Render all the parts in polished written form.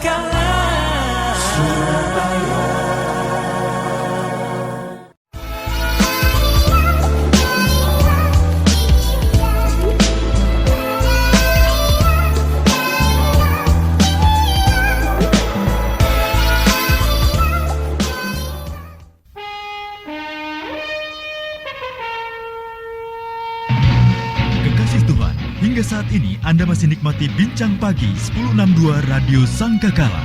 Sangkakala Surabaya. Hingga saat ini Anda masih nikmati Bincang Pagi 1062 Radio Sangkakala.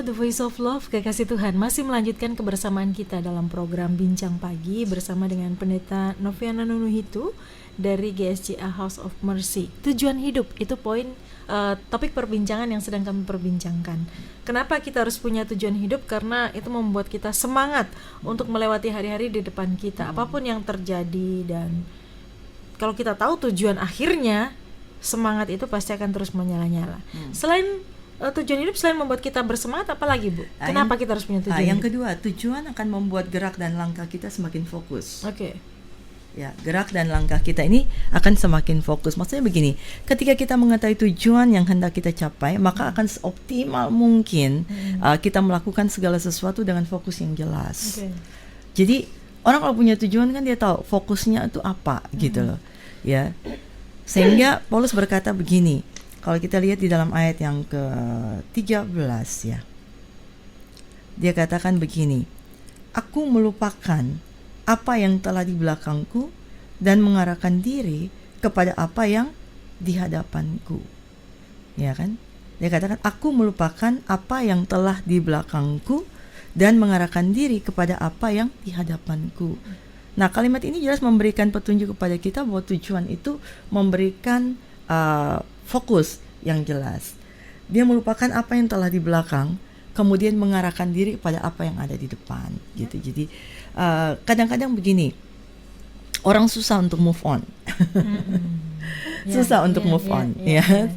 The Voice of Love, Kekasih Tuhan masih melanjutkan kebersamaan kita dalam program Bincang Pagi bersama dengan Pendeta Noviana Nunuhitu dari GSCA House of Mercy. Tujuan hidup itu topik perbincangan yang sedang kami perbincangkan. Kenapa kita harus punya tujuan hidup? Karena itu membuat kita semangat untuk melewati hari-hari di depan kita, apapun yang terjadi. Dan kalau kita tahu tujuan akhirnya, semangat itu pasti akan terus menyala-nyala. Selain tujuan hidup, selain membuat kita bersemangat, apa lagi, Bu? Kenapa kita harus punya tujuan yang hidup? kedua, tujuan akan membuat gerak dan langkah kita semakin fokus. Oke. Ya, gerak dan langkah kita ini akan semakin fokus. Maksudnya begini, ketika kita mengetahui tujuan yang hendak kita capai, maka akan seoptimal mungkin kita melakukan segala sesuatu dengan fokus yang jelas. Jadi orang kalau punya tujuan kan dia tahu fokusnya itu apa gitu loh. Ya. Sehingga Paulus berkata begini, kalau kita lihat di dalam ayat yang ke-13 ya. Dia katakan begini, aku melupakan apa yang telah di belakangku dan mengarahkan diri kepada apa yang di hadapanku. Ya kan? Dia katakan aku melupakan apa yang telah di belakangku dan mengarahkan diri kepada apa yang di hadapanku. Nah, kalimat ini jelas memberikan petunjuk kepada kita bahwa tujuan itu memberikan fokus yang jelas. Dia melupakan apa yang telah di belakang, kemudian mengarahkan diri kepada apa yang ada di depan gitu. Jadi kadang-kadang begini, orang susah untuk move on. Susah untuk move on ya.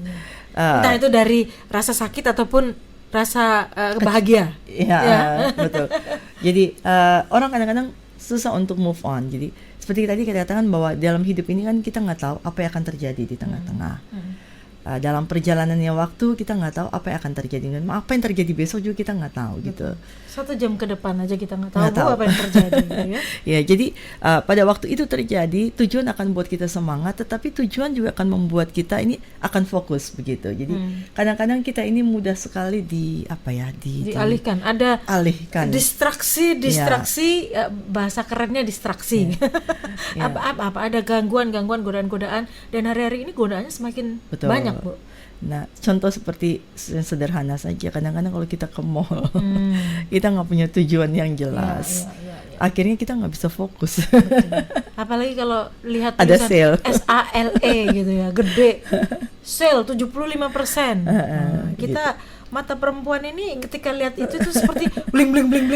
Entah itu dari rasa sakit ataupun rasa bahagia. Betul. Jadi orang kadang-kadang susah untuk move on. Jadi seperti tadi kita katakan bahwa dalam hidup ini kan kita nggak tahu apa yang akan terjadi di tengah-tengah. Dalam perjalanannya waktu kita nggak tahu apa yang akan terjadi, dan apa yang terjadi besok juga kita nggak tahu gitu. 1 jam ke depan aja kita nggak tahu apa yang terjadi gitu ya. Ya, jadi pada waktu itu terjadi, tujuan akan buat kita semangat, tetapi tujuan juga akan membuat kita ini akan fokus begitu. Jadi kadang-kadang kita ini mudah sekali dialihkan. Ada distraksi, bahasa kerennya distraksi. Apa ada gangguan, godaan, dan hari-hari ini godaannya semakin banyak, Bu. Nah, contoh seperti yang sederhana saja, kadang-kadang kalau kita ke mall, kita nggak punya tujuan yang jelas, akhirnya kita nggak bisa fokus. Apalagi kalau lihat ada sale SALE gitu ya, gede, sale 75%. Kita mata perempuan ini ketika lihat itu tuh seperti bling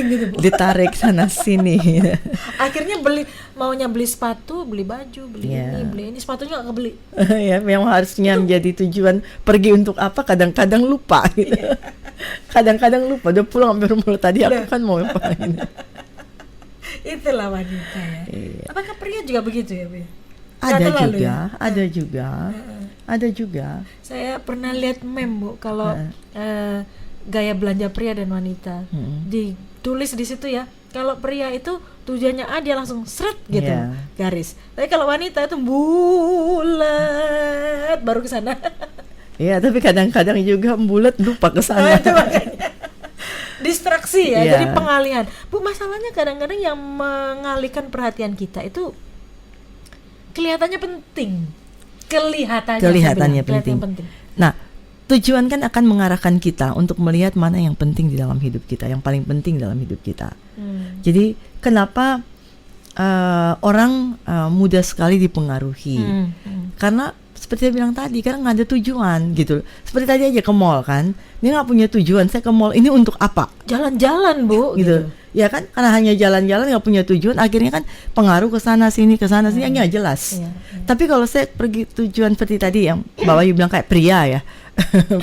gitu, Bu. Ditarik sana sini. Akhirnya maunya beli sepatu, beli baju, beli ini, sepatunya nggak kebeli. Ya, memang harusnya menjadi tujuan pergi untuk apa, kadang-kadang lupa gitu. Kadang-kadang lupa, udah pulang sampai rumah tadi aku kan mau ngapain. Itulah wanita ya. Apakah pria juga begitu ya, Bu? Ada juga. Saya pernah lihat meme, Bu, kalau gaya belanja pria dan wanita. Ditulis di situ ya, kalau pria itu tujuannya A, dia langsung seret gitu, garis. Tapi kalau wanita itu bulat baru ke sana. Iya, tapi kadang-kadang juga bulat lupa ke sana. Itu makanya. Distraksi ya, jadi pengalihan. Bu, masalahnya kadang-kadang yang mengalihkan perhatian kita itu kelihatannya penting. Kelihatannya penting. Nah, tujuan kan akan mengarahkan kita untuk melihat mana yang penting di dalam hidup kita, yang paling penting dalam hidup kita. Jadi kenapa orang mudah sekali dipengaruhi? Karena seperti saya bilang tadi, karena nggak ada tujuan gitu. Seperti tadi aja ke mall kan, dia nggak punya tujuan. Saya ke mall ini untuk apa? Jalan-jalan, Bu. Gitu. Ya kan, karena hanya jalan-jalan nggak punya tujuan, akhirnya kan pengaruh ke sana sini yang nggak jelas. Tapi kalau saya pergi tujuan seperti tadi yang Bapak Yu bilang kayak pria ya,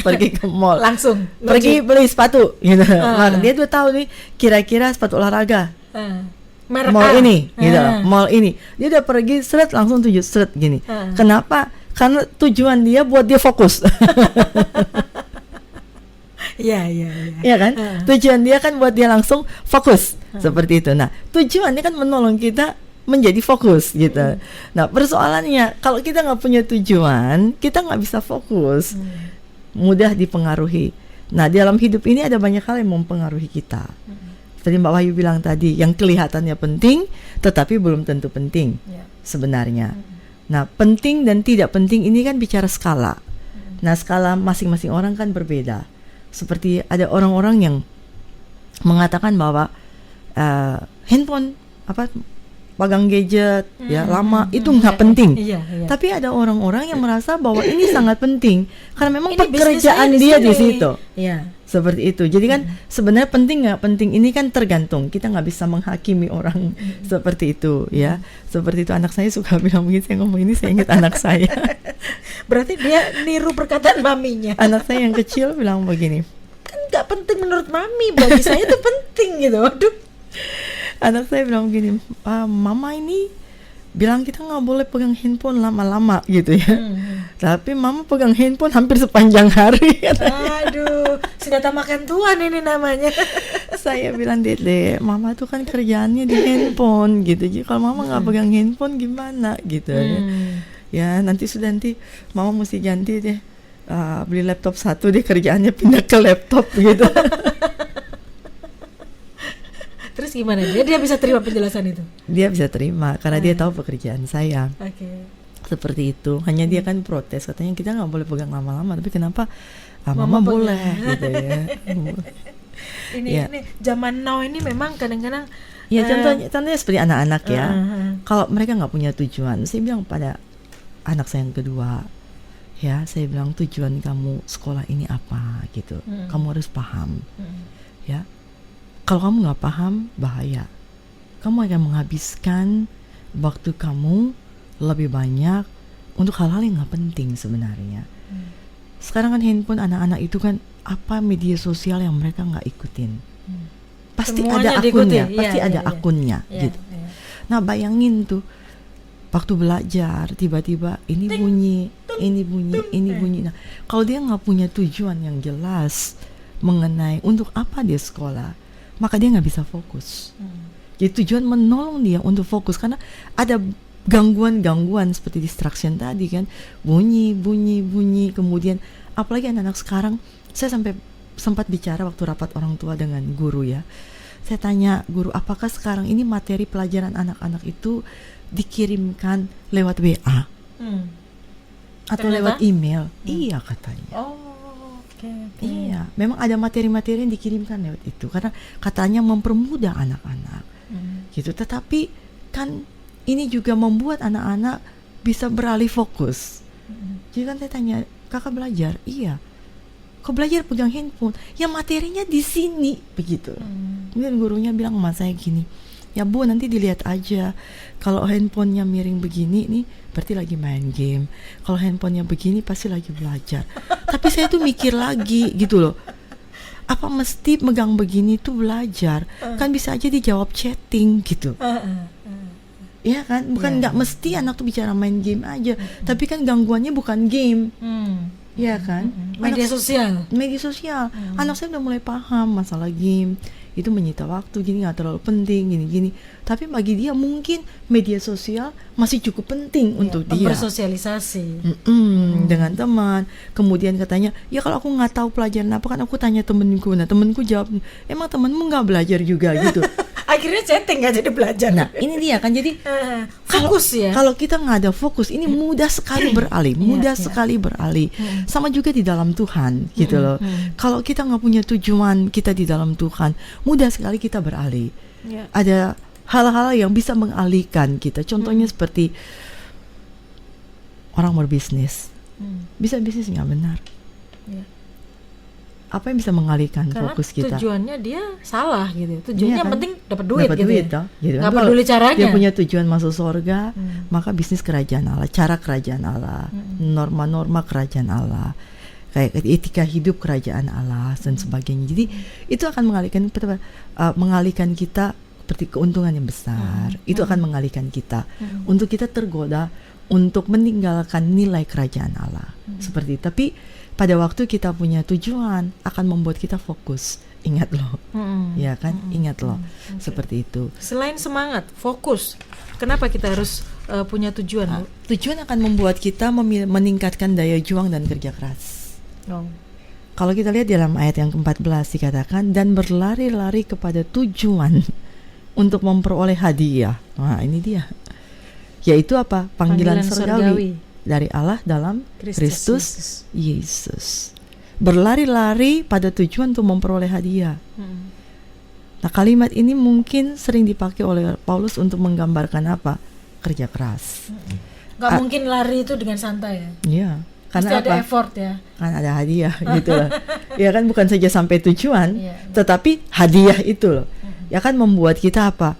pergi ke mall, langsung pergi beli sepatu, gitu. Dia udah tahu nih kira-kira sepatu olahraga. Merek mall A. ini, gitu loh, mall ini. Dia udah pergi seret langsung tuju seret gini. Kenapa? Karena tujuan dia buat dia fokus. Iya. Iya kan? Tujuan dia kan buat dia langsung fokus seperti itu. Nah, tujuannya kan menolong kita menjadi fokus gitu. Nah, persoalannya kalau kita nggak punya tujuan, kita nggak bisa fokus, mudah dipengaruhi. Nah, di dalam hidup ini ada banyak hal yang mempengaruhi kita. Tadi Mbak Wahyu bilang tadi, yang kelihatannya penting, tetapi belum tentu penting sebenarnya. Nah, penting dan tidak penting ini kan bicara skala. Nah, skala masing-masing orang kan berbeda. Seperti ada orang-orang yang mengatakan bahwa handphone pegang gadget lama itu nggak penting. Tapi ada orang-orang yang merasa bahwa ini sangat penting karena memang ini pekerjaan dia di situ. Seperti itu. Jadi kan sebenarnya penting nggak penting ini kan tergantung. Kita nggak bisa menghakimi orang seperti itu ya. Seperti itu, anak saya suka bilang begitu. Saya ngomong ini, saya ingat anak saya. Berarti dia niru perkataan maminya. Anak saya yang kecil bilang begini, kan nggak penting menurut mami, bagi saya itu penting gitu. Aduh. Anak saya bilang begini, mama ini bilang kita nggak boleh pegang handphone lama-lama gitu ya. Tapi mama pegang handphone hampir sepanjang hari. Aduh, senjata makan tuan ini namanya. Saya bilang, Dede, mama tuh kan kerjaannya di handphone gitu. Jadi kalau mama nggak pegang handphone gimana gitu ya. Nanti mama mesti ganti deh, beli laptop satu deh, kerjaannya pindah ke laptop gitu. Terus gimana? Dia bisa terima penjelasan itu? Dia bisa terima karena dia tahu pekerjaan saya. Seperti itu. Hanya dia kan protes, katanya kita nggak boleh pegang lama-lama. Tapi kenapa mama boleh gitu ya. Ini zaman now ini memang kadang-kadang ya contohnya seperti anak-anak ya. Kalau mereka nggak punya tujuan, saya bilang pada anak saya yang kedua, ya saya bilang tujuan kamu sekolah ini apa gitu. Kamu harus paham, ya. Kalau kamu nggak paham, bahaya. Kamu akan menghabiskan waktu kamu lebih banyak untuk hal-hal yang nggak penting sebenarnya. Sekarang kan handphone anak-anak itu kan apa media sosial yang mereka nggak ikutin. Pasti semuanya ada akunnya, pasti ada akunnya gitu. Nah, bayangin tuh waktu belajar tiba-tiba ini bunyi. Nah, kalau dia nggak punya tujuan yang jelas mengenai untuk apa dia sekolah, maka dia nggak bisa fokus. Jadi tujuan menolong dia untuk fokus karena ada gangguan-gangguan seperti distraction tadi kan, bunyi, kemudian apalagi anak-anak sekarang. Saya sampai sempat bicara waktu rapat orang tua dengan guru ya. Saya tanya guru, apakah sekarang ini materi pelajaran anak-anak itu dikirimkan lewat WA atau lewat email? Iya katanya. Iya, memang ada materi-materi yang dikirimkan lewat itu karena katanya mempermudah anak-anak gitu. Tetapi kan ini juga membuat anak-anak bisa beralih fokus. Jadi kan saya tanya, kakak belajar? Iya. Kok belajar pegang handphone? Ya materinya di sini begitu. Kemudian gurunya bilang sama saya gini, ya Bu, nanti dilihat aja. Kalau handphonenya miring begini nih, berarti lagi main game. Kalau handphonenya begini, pasti lagi belajar. Tapi saya tuh mikir lagi gitu loh. Apa mesti megang begini tuh belajar? Kan bisa aja dijawab chatting gitu. Iya kan? Bukan nggak mesti anak tuh bicara main game aja. Tapi kan gangguannya bukan game. Iya kan? Media sosial. Anak saya udah mulai paham masalah game. Itu menyita waktu, gini nggak terlalu penting, gini. Tapi bagi dia mungkin media sosial masih cukup penting untuk dia bersosialisasi dengan teman. Kemudian katanya, ya kalau aku nggak tahu pelajaran apa kan aku tanya temenku. Nah temenku jawab, emang temenmu nggak belajar juga gitu. Akhirnya chatting nggak jadi belajar. Nah ini dia kan, jadi fokus kalau kita nggak ada fokus ini mudah sekali beralih, sama juga di dalam Tuhan gitu loh. Kalau kita nggak punya tujuan kita di dalam Tuhan, mudah sekali kita beralih. Ada hal-hal yang bisa mengalihkan kita. Contohnya seperti orang berbisnis, bisa bisnis nggak benar. Apa yang bisa mengalihkan karena fokus kita? Tujuannya dia salah gitu. Tujuannya kan? penting dapat duit gitu. Gitu. Nggak peduli caranya. Dia punya tujuan masuk surga, maka bisnis kerajaan Allah, cara kerajaan Allah, norma-norma kerajaan Allah, kayak etika hidup kerajaan Allah dan sebagainya. Jadi itu akan mengalihkan kita seperti keuntungan yang besar. Itu akan mengalihkan kita untuk kita tergoda untuk meninggalkan nilai kerajaan Allah. Seperti itu. Tapi pada waktu kita punya tujuan akan membuat kita fokus. Ingat loh. Ya kan? Ingat loh. Seperti itu. Selain semangat, fokus. Kenapa kita harus punya tujuan? Tujuan akan membuat kita meningkatkan daya juang dan kerja keras. Kalau kita lihat dalam ayat yang ke-14 dikatakan, dan berlari-lari kepada tujuan untuk memperoleh hadiah. Nah, ini dia. Yaitu apa? Panggilan surgawi dari Allah dalam Kristus Yesus. Berlari-lari pada tujuan untuk memperoleh hadiah. Nah, kalimat ini mungkin sering dipakai oleh Paulus untuk menggambarkan apa? Kerja keras. Gak mungkin lari itu dengan santai ya? Iya. Karena pasti ada effort ya. Kan ada hadiah gitu loh. Ya kan, bukan saja sampai tujuan, tetapi hadiah itu loh. Ya kan membuat kita apa?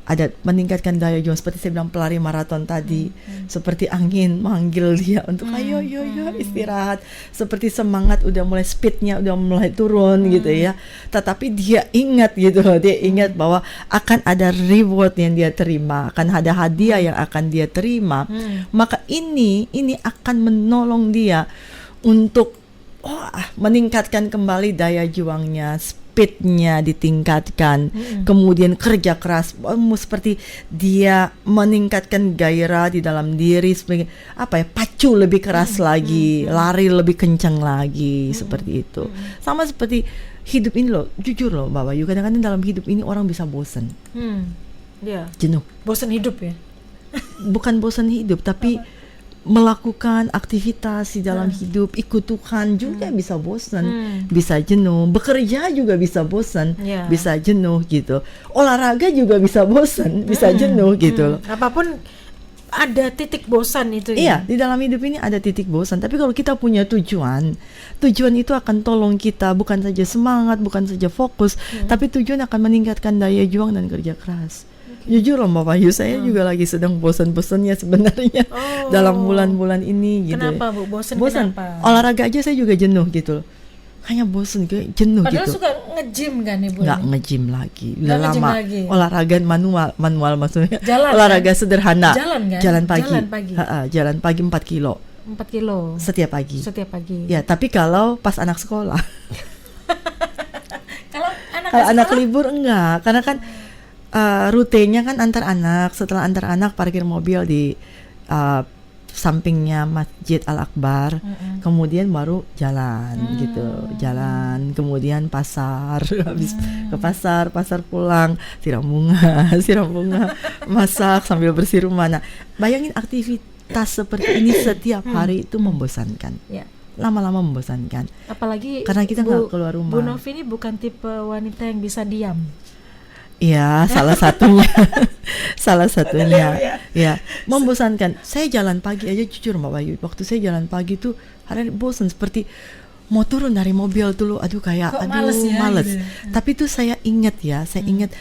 Ada meningkatkan daya juang, seperti saya bilang pelari maraton tadi, seperti angin manggil dia untuk ayo istirahat, seperti semangat udah mulai speednya udah mulai turun gitu ya, tetapi dia ingat gitu loh, dia ingat bahwa akan ada reward yang dia terima, akan ada hadiah yang akan dia terima, maka ini akan menolong dia untuk meningkatkan kembali daya juangnya, speednya ditingkatkan, kemudian kerja keras, seperti dia meningkatkan gairah di dalam diri, sebagai pacu lebih keras lagi, lari lebih kencang lagi, seperti itu. Sama seperti hidup ini loh, jujur loh Bapak Yu, kadang-kadang dalam hidup ini orang bisa bosan, jenuh, bosan hidup ya. Bukan bosan hidup, tapi melakukan aktivitas di dalam hidup, ikut Tuhan juga bisa bosan, bisa jenuh, bekerja juga bisa bosan, bisa jenuh gitu, olahraga juga bisa bosan, bisa jenuh gitu loh. Apapun ada titik bosan itu. Iya, di dalam hidup ini ada titik bosan. Tapi kalau kita punya tujuan itu akan tolong kita bukan saja semangat, bukan saja fokus, tapi tujuan akan meningkatkan daya juang dan kerja keras. Jujur loh Bapak Yu, saya juga lagi sedang bosan-bosannya sebenarnya dalam bulan-bulan ini gitu. Kenapa Bu? Bosan kenapa? Olahraga aja saya juga jenuh gitu loh. Hanya bosan, kayak jenuh. Padahal gitu. Suka nge-gym kan Ibu? Nggak nge-gym lagi, udah lama. Lagi. Olahraga manual maksudnya. Jalan, olahraga kan? Sederhana. Jalan pagi. Jalan pagi 4 kilo. 4 kilo. Setiap pagi. Ya, tapi kalau pas anak sekolah. Kalau anak libur enggak, karena kan rutenya kan antar anak, setelah antar anak parkir mobil di sampingnya Masjid Al-Akbar, kemudian baru jalan gitu, kemudian pasar, habis ke pasar pulang, siram bunga, masak sambil bersih rumah. Nah, bayangin aktivitas seperti ini setiap hari itu membosankan. Lama-lama membosankan. Apalagi karena kita nggak keluar rumah. Bu Novi ini bukan tipe wanita yang bisa diam. Iya, salah satunya, ya, membosankan. Saya jalan pagi aja jujur Mbak Bayu, waktu saya jalan pagi tuh ada bosan, seperti mau turun dari mobil dulu, kayak males. Gitu. Tapi tuh saya ingat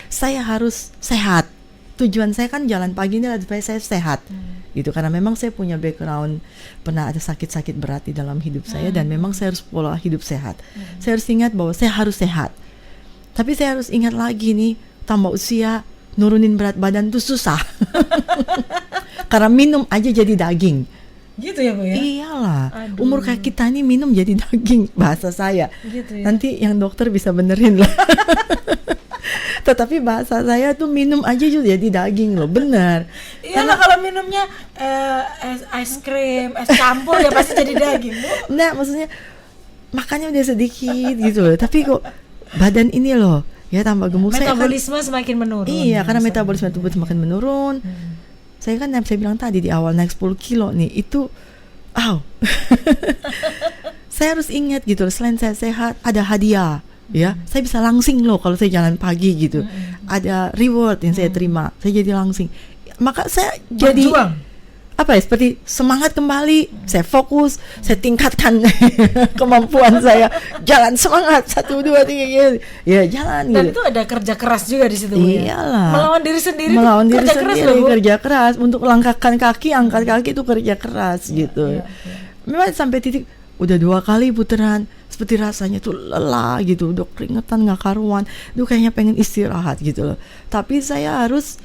saya harus sehat. Tujuan saya kan jalan pagi ini adalah supaya saya sehat, gitu. Karena memang saya punya background pernah ada sakit-sakit berat di dalam hidup saya, dan memang saya harus pola hidup sehat. Saya harus ingat bahwa saya harus sehat. Tapi saya harus ingat lagi nih, tambah usia, nurunin berat badan tuh susah. Karena minum aja jadi daging. Gitu ya Bu ya? Iyalah. Umur kayak kita nih minum jadi daging, bahasa saya. Gitu ya? Nanti yang dokter bisa benerin lah. Tetapi bahasa saya tuh minum aja juga jadi daging loh, bener. Iyalah, kalau minumnya es krim, es campur ya pasti jadi daging Bu. Nah, maksudnya makannya udah sedikit gitu loh, tapi kok badan ini loh ya tambah gemuk. Metabolisme semakin menurun. Iya, karena metabolisme tubuh semakin menurun. Saya kan saya bilang tadi di awal naik 10 kilo nih, itu saya harus ingat gitu, selain saya sehat ada hadiah ya. Saya bisa langsing loh kalau saya jalan pagi gitu. Ada reward yang saya terima. Saya jadi langsing. Maka saya jadi seperti semangat kembali, saya fokus, saya tingkatkan kemampuan saya, jalan semangat 1, 2, 3 ya jalan. Dan gitu. itu ada kerja keras juga di situ. Iyalah. Melawan diri sendiri, kerja keras untuk langkahkan kaki, angkat kaki itu kerja keras gitu. Memang sampai titik udah 2 kali putaran seperti rasanya tuh lelah gitu, udah keringetan nggak karuan, kayaknya pengen istirahat gitu loh. Tapi saya harus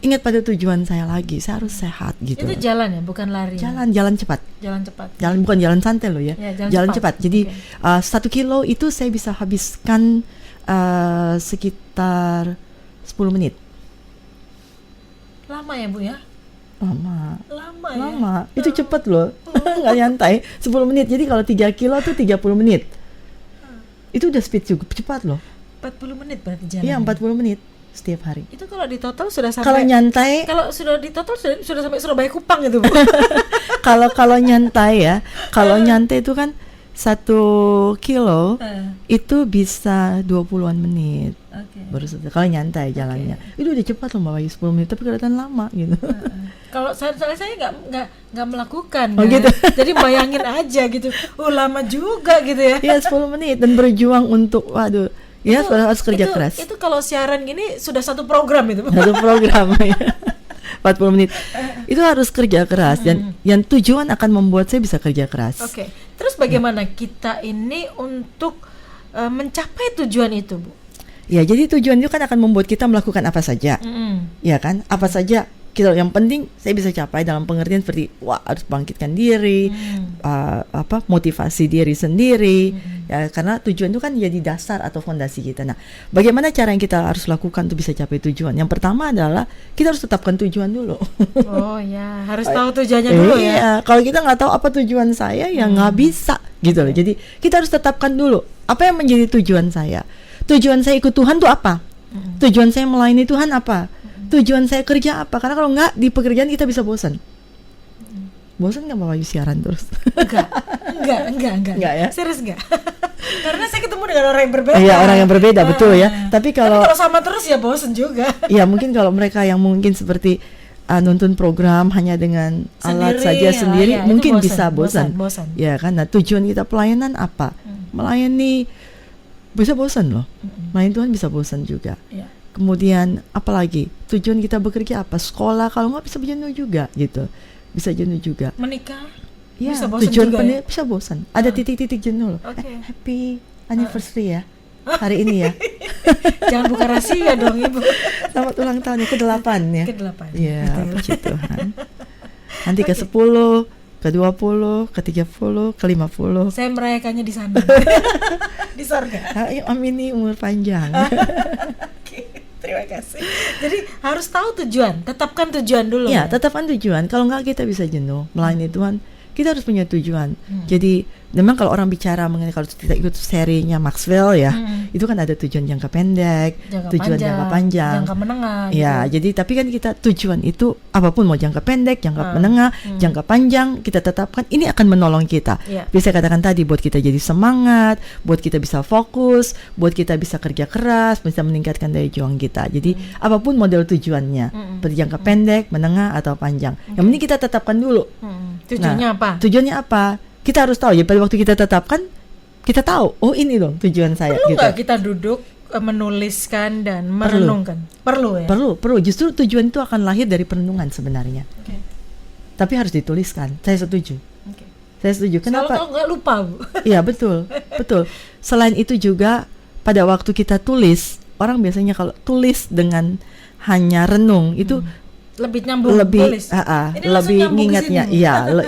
ingat pada tujuan saya lagi, saya harus sehat gitu. Itu jalan ya, bukan lari. Jalan cepat. Jalan cepat. Bukan jalan santai loh ya. Jalan cepat. Jadi Okay. 1 kilo itu saya bisa habiskan sekitar 10 menit. Lama ya Bu ya? Lama. Ya? Itu cepat loh. Nggak nyantai 10 menit. Jadi kalau 3 kilo tuh 30 menit. Itu udah speed cukup cepat loh. 40 menit berarti jalan. Iya, 40 menit setiap hari. Itu kalau di total sudah sampai. Kalau nyantai, kalau sudah di total sudah sampai Surabaya Kupang gitu Bu. kalau nyantai ya, kalau nyantai itu kan 1 kilo itu bisa 20-an menit. Baru kalau nyantai jalannya. Itu udah cepat loh Mbak Bayu, 10 menit, tapi kelihatan lama gitu. Kalau saya nggak melakukan Oh, kan? gitu. Jadi bayangin aja gitu. Lama juga gitu ya. Iya, 10 menit dan berjuang untuk ya harus kerja keras. Itu kalau siaran gini sudah satu program itu. Satu program ya. 40 menit. Itu harus kerja keras dan yang tujuan akan membuat saya bisa kerja keras. Oke. Terus bagaimana kita ini untuk mencapai tujuan itu, Bu? Ya, jadi tujuan itu kan akan membuat kita melakukan apa saja. Ya kan? Apa saja. Yang penting saya bisa capai dalam pengertian seperti harus bangkitkan diri, motivasi diri sendiri. Ya, karena tujuan itu kan jadi dasar atau fondasi kita. Nah, bagaimana cara yang kita harus lakukan untuk bisa capai tujuan? Yang pertama adalah kita harus tetapkan tujuan dulu. Oh ya, harus tahu tujuannya dulu ya. Iya, kalau kita nggak tahu apa tujuan saya, ya nggak bisa gitu loh. Jadi kita harus tetapkan dulu apa yang menjadi tujuan saya. Tujuan saya ikut Tuhan tuh apa? Tujuan saya melayani Tuhan apa? Tujuan saya kerja apa? Karena kalau nggak di pekerjaan kita bisa bosan. Bosan nggak Bapak Bayu siaran terus? Enggak ya? Serius enggak? Karena saya ketemu dengan orang yang berbeda. Iya, orang yang berbeda, betul ya. Tapi kalau sama terus ya bosan juga. Iya, mungkin kalau mereka yang mungkin seperti nonton program hanya dengan alat saja sendiri, mungkin bisa bosan. Ya kan? Nah, tujuan kita pelayanan apa? Melayani bisa bosan loh. Melayani Tuhan bisa bosan juga. Ya. Kemudian apalagi tujuan kita bekerja apa? Sekolah, kalau nggak bisa jenuh juga gitu. Bisa jenuh juga. Menikah ya, bisa bosan tujuan juga ya? Bisa bosan. Ada titik-titik jenuh loh. Happy anniversary ya hari ini ya. Jangan buka rahasia dong Ibu. Selamat ulang tahun yang ke-8 ya. Ke-8. Iya, puji Tuhan. Nanti ke-10, ke-20, ke-30, ke-50. Saya merayakannya di sana. Di surga. Amin, umur panjang. Terima kasih. Jadi harus tahu tujuan, tetapkan tujuan dulu. Ya, tetapkan tujuan. Kalau enggak kita bisa jenuh. Melayani Tuhan, kita harus punya tujuan. Jadi memang kalau orang bicara mengenai kalau kita ikut serinya Maxwell ya, itu kan ada tujuan jangka pendek, jangka panjang, jangka menengah. Ya, gitu. jadi tapi kan kita tujuan itu apapun mau jangka pendek, jangka menengah, jangka panjang kita tetapkan ini akan menolong kita. Bisa katakan tadi buat kita jadi semangat, buat kita bisa fokus, buat kita bisa kerja keras, bisa meningkatkan daya juang kita. Jadi apapun model tujuannya, jangka pendek, menengah atau panjang. Yang penting kita tetapkan dulu. Tujuannya apa? Tujuannya apa? Kita harus tahu ya pada waktu kita tetapkan kita tahu ini dong tujuan saya. Perlu gitu. nggak kita duduk menuliskan dan merenungkan? Perlu ya. Perlu. Justru tujuan itu akan lahir dari perenungan sebenarnya. Tapi harus dituliskan. Saya setuju. Saya setuju. Kenapa? Kalau nggak lupa Bu. Iya betul. Selain itu juga pada waktu kita tulis, orang biasanya kalau tulis dengan hanya renung itu lebih nyambung, lebih ingatnya,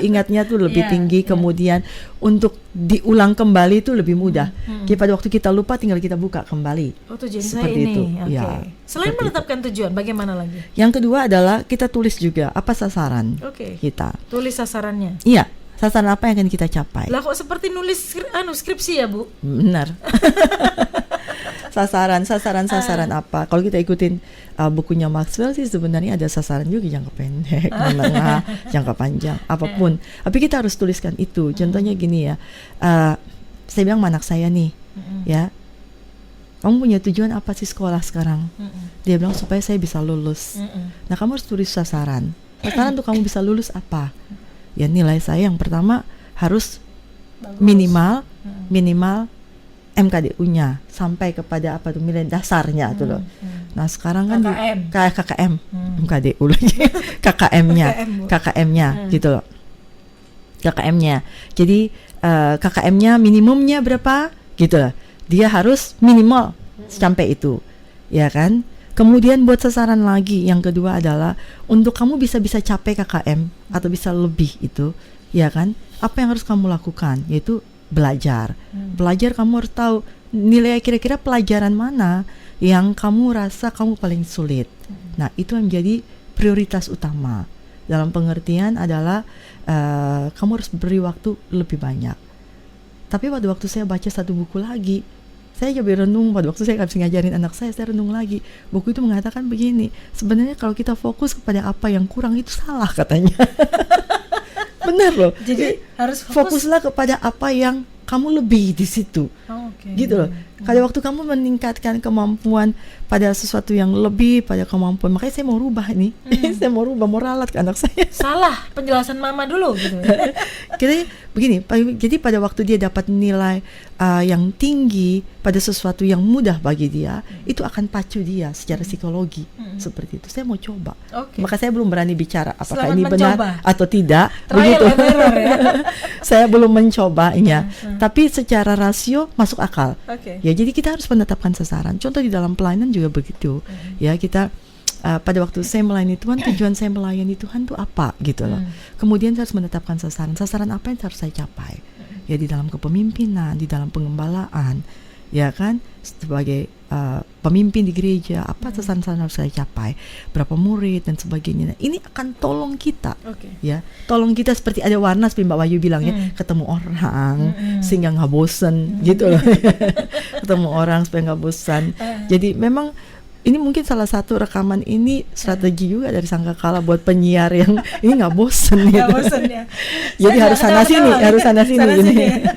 ingatnya tuh lebih tinggi. Kemudian untuk diulang kembali itu lebih mudah. Pada waktu kita lupa, tinggal kita buka kembali. Tujuan seperti saya ini. itu. Ya, selain menetapkan tujuan, bagaimana lagi? Yang kedua adalah kita tulis juga apa sasaran kita. Tulis sasarannya. Iya. Sasaran apa yang akan kita capai? Lah kok seperti nulis skripsi ya Bu? Benar. sasaran apa? Kalau kita ikutin bukunya Maxwell sih sebenarnya ada sasaran juga jangka pendek, menengah, jangka panjang, apapun. Tapi kita harus tuliskan itu. Contohnya gini ya, saya bilang anak saya nih, ya, kamu punya tujuan apa sih sekolah sekarang? Dia bilang supaya saya bisa lulus. Nah kamu harus tulis sasaran. Sasaran tuh kamu bisa lulus apa? Ya nilai saya yang pertama harus minimal MKDU-nya sampai kepada apa tuh nilai dasarnya tuh loh. Nah sekarang kan KKM MKDU lagi KKM-nya gitu loh. KKM-nya. Jadi KKM-nya minimumnya berapa gitu lah. Dia harus minimal sampai itu, ya kan? Kemudian buat sasaran lagi, yang kedua adalah untuk kamu bisa capai KKM atau bisa lebih itu, ya kan? Apa yang harus kamu lakukan? Yaitu belajar. Belajar, kamu harus tahu nilai kira-kira pelajaran mana yang kamu rasa kamu paling sulit. Nah, itu yang menjadi prioritas utama. Dalam pengertian adalah kamu harus beri waktu lebih banyak. Tapi pada waktu saya baca satu buku lagi, saya jadi renung. Pada waktu saya habis ngajarin anak saya renung lagi. Buku itu mengatakan begini, sebenarnya kalau kita fokus kepada apa yang kurang itu salah katanya. Benar loh. Jadi harus fokuslah kepada apa yang kamu lebih di situ. Gitu loh. Kalau waktu kamu meningkatkan kemampuan pada sesuatu yang lebih pada kemampuan, makanya saya mau rubah ini. Saya mau rubah, mau ralat ke anak saya. Salah penjelasan mama dulu gitu. Kira begini, jadi pada waktu dia dapat nilai yang tinggi pada sesuatu yang mudah bagi dia, itu akan pacu dia secara psikologi. Seperti itu. Saya mau coba. Maka saya belum berani bicara apakah ini benar atau tidak. Begitu. Ya. Saya belum mencobanya. Tapi secara rasio masuk akal. Ya, jadi kita harus menetapkan sasaran. Contoh di dalam pelayanan juga begitu. Ya, kita pada waktu saya melayani Tuhan, tujuan saya melayani Tuhan itu apa gitu loh. Kemudian saya harus menetapkan sasaran. Sasaran apa yang harus saya capai? Ya, di dalam kepemimpinan, di dalam pengembalaan, ya kan, sebagai pemimpin di gereja, apa sasaran harus saya capai, berapa murid dan sebagainya. Nah, ini akan tolong kita, ya, tolong kita seperti ada warna seperti Mbak Wahyu bilang ya, ketemu orang sehingga nggak bosan, gitu loh. Ketemu orang supaya nggak bosan. Jadi memang ini mungkin salah satu rekaman ini strategi juga dari Sangkakala buat penyiar yang ini nggak bosan gitu. Ya. Jadi harus sana sini, harus sana sini.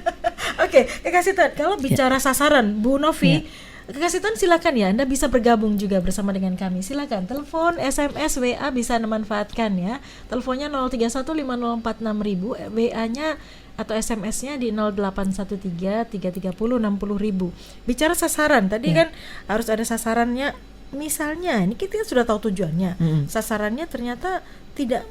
Oke, Kekasih Tuhan, kalau bicara sasaran, Bu Novi, Kekasih Tuhan silakan ya, Anda bisa bergabung juga bersama dengan kami. Silakan, telepon, SMS, WA bisa Anda manfaatkan ya. Teleponnya 0315046000, WA-nya atau SMS-nya di 0813-330-60.000. Bicara sasaran, tadi kan harus ada sasarannya. Misalnya, ini kita sudah tahu tujuannya. Sasarannya ternyata tidak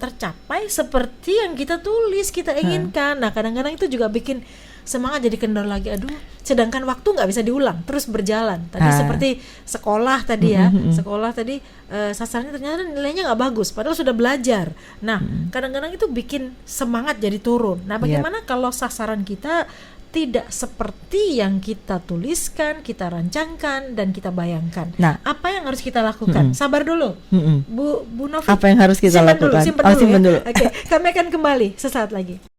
tercapai seperti yang kita tulis, kita inginkan. Nah, kadang-kadang itu juga bikin semangat jadi kendor lagi. Aduh, sedangkan waktu nggak bisa diulang, terus berjalan. Tadi seperti sekolah tadi ya, sekolah tadi sasarannya ternyata nilainya nggak bagus, padahal sudah belajar. Nah, kadang-kadang itu bikin semangat jadi turun. Nah, bagaimana kalau sasaran kita tidak seperti yang kita tuliskan, kita rancangkan, dan kita bayangkan? Nah, apa yang harus kita lakukan? Sabar dulu, Bu Novi. Apa yang harus kita lakukan? Simpan dulu. Oke, kami akan kembali sesaat lagi.